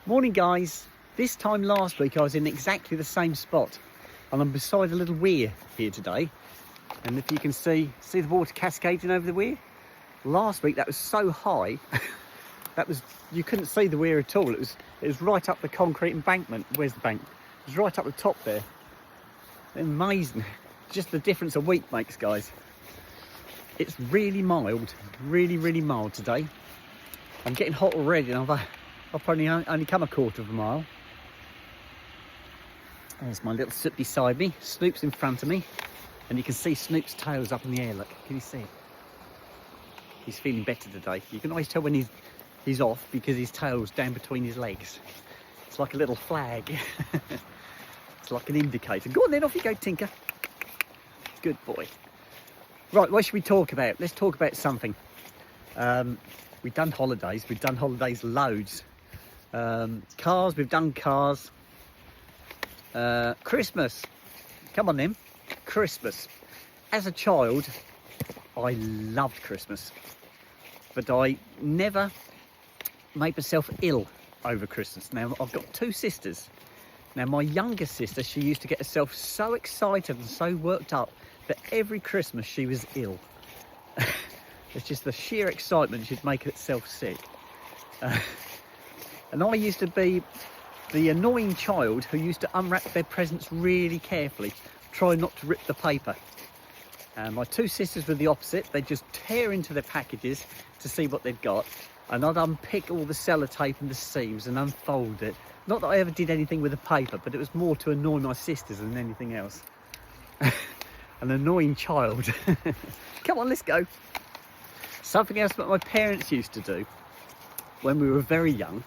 Morning guys, this time last week I was in exactly the same spot and I'm beside a little weir here today, and if you can see the water cascading over the weir. Last week that was so high you couldn't see the weir at all. It was right up the concrete embankment. Where's the bank? It was right up the top there. Amazing, just the difference a week makes, guys. It's really mild, really mild today. I'm getting hot already and I've probably only come a quarter of a mile. There's my little Soot beside me. Snoop's in front of me. And you can see Snoop's tail's up in the air, look. Can you see it? He's feeling better today. You can always tell when he's off because his tail's down between his legs. It's like a little flag. It's like an indicator. Go on then, off you go, Tinker. Good boy. Right, what should we talk about? Let's talk about something. We've done holidays loads. Cars, we've done cars. Christmas, come on then. Christmas. As a child, I loved Christmas, but I never made myself ill over Christmas. Now, I've got two sisters. Now, my younger sister, she used to get herself so excited and so worked up that every Christmas she was ill. It's just the sheer excitement she'd make herself sick. And I used to be the annoying child who used to unwrap their presents really carefully, try not to rip the paper. And my two sisters were the opposite. They'd just tear into their packages to see what they'd got, and I'd unpick all the sellotape and the seams and unfold it. Not that I ever did anything with the paper, but it was more to annoy my sisters than anything else. An annoying child. Come on, let's go. Something else that my parents used to do when we were very young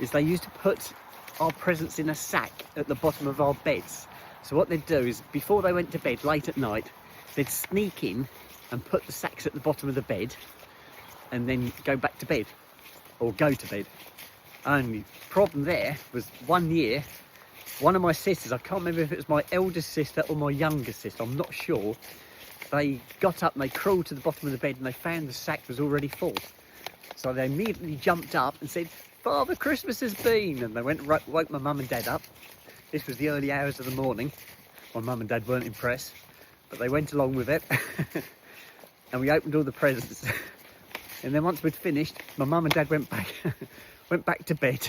is they used to put our presents in a sack at the bottom of our beds. So what they'd do is, before they went to bed late at night, they'd sneak in and put the sacks at the bottom of the bed and then go back to bed, or go to bed. Only problem there was one year, one of my sisters, I can't remember if it was my eldest sister or my youngest sister, I'm not sure, they got up and they crawled to the bottom of the bed and they found the sack was already full. So they immediately jumped up and said, "Father, Christmas has been." And they went and woke my mum and dad up. This was the early hours of the morning. My mum and dad weren't impressed, but they went along with it. And we opened all the presents. And then once we'd finished, my mum and dad went back to bed.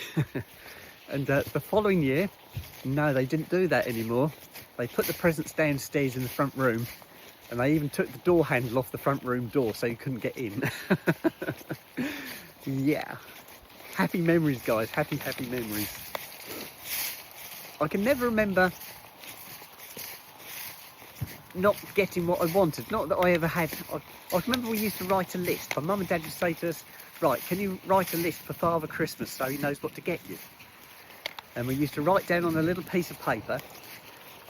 And the following year, no, they didn't do that anymore. They put the presents downstairs in the front room, and they even took the door handle off the front room door so you couldn't get in. Yeah. Happy memories, guys. Happy memories. I can never remember not getting what I wanted. Not that I ever had. I remember we used to write a list. My mum and dad would say to us, "Right, can you write a list for Father Christmas so he knows what to get you?" And we used to write down on a little piece of paper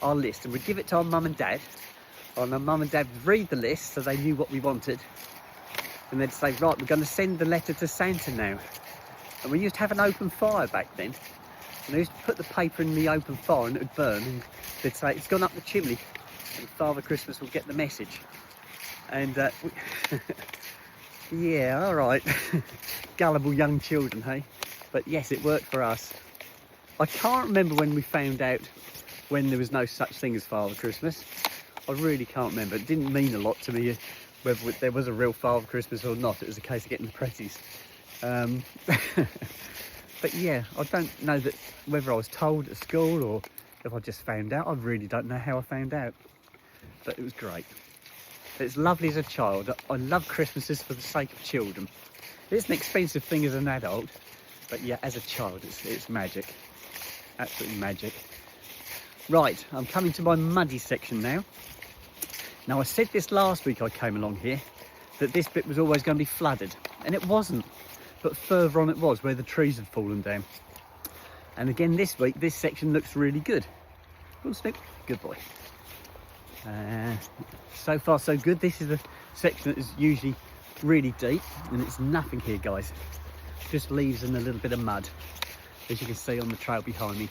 our list, and we'd give it to our mum and dad. And our mum and dad would read the list so they knew what we wanted. And they'd say, "Right, we're going to send the letter to Santa now." And we used to have an open fire back then. And they used to put the paper in the open fire and it would burn. And they'd say, "It's gone up the chimney and Father Christmas will get the message." And yeah, all right. Gullible young children, hey? But yes, it worked for us. I can't remember when we found out when there was no such thing as Father Christmas. I really can't remember. It didn't mean a lot to me whether there was a real Father Christmas or not. It was a case of getting the pretties. But yeah, I don't know that whether I was told at school or if I just found out. I really don't know how I found out. But it was great. It's lovely as a child. I love Christmases for the sake of children. It's an expensive thing as an adult, but yeah, as a child, it's magic. Absolutely magic. Right, I'm coming to my muddy section now. Now, I said this last week I came along here, that this bit was always going to be flooded, and it wasn't. But further on it was, where the trees had fallen down. And again this week, this section looks really good. Go on, Snoop. Good boy. So far so good. This is the section that is usually really deep, and it's nothing here, guys. Just leaves and a little bit of mud, as you can see on the trail behind me.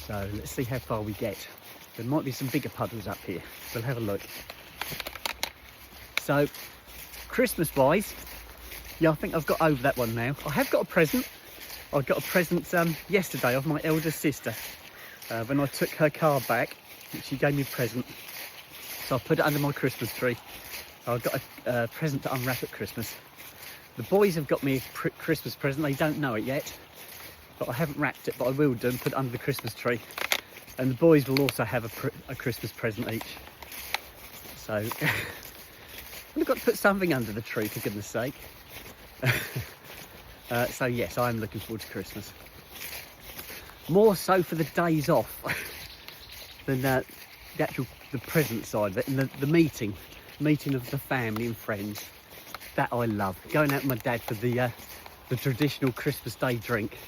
So let's see how far we get. There might be some bigger puddles up here. We'll have a look. So Christmas wise, yeah, I think I've got over that one now. I have got a present. I got a present yesterday of my elder sister. When I took her car back, she gave me a present. So I put it under my Christmas tree. I got a present to unwrap at Christmas. The boys have got me a Christmas present. They don't know it yet, but I haven't wrapped it, but I will do and put it under the Christmas tree. And the boys will also have a Christmas present each. So I've got to put something under the tree, for goodness sake. So yes, I am looking forward to Christmas. More so for the days off than the present side of it, and the meeting of the family and friends. That I love. Going out with my dad for the traditional Christmas Day drink.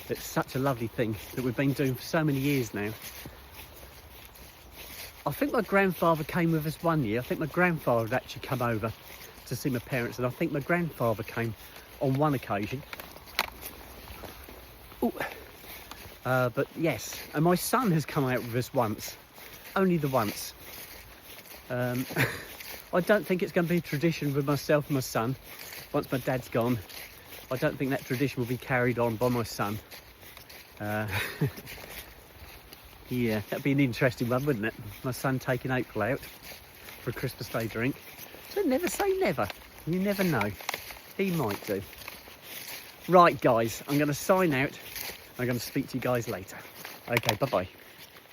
It's such a lovely thing that we've been doing for so many years now. I think my grandfather came with us one year. I think my grandfather had actually come over to see my parents, and I think my grandfather came on one occasion. Ooh. But yes, and my son has come out with us once. Only the once. I don't think it's going to be a tradition with myself and my son. Once my dad's gone, I don't think that tradition will be carried on by my son. Yeah, that'd be an interesting one, wouldn't it? My son taking April out for a Christmas Day drink. So never say never. You never know. He might do. Right, guys, I'm going to sign out. I'm going to speak to you guys later. Okay, bye-bye.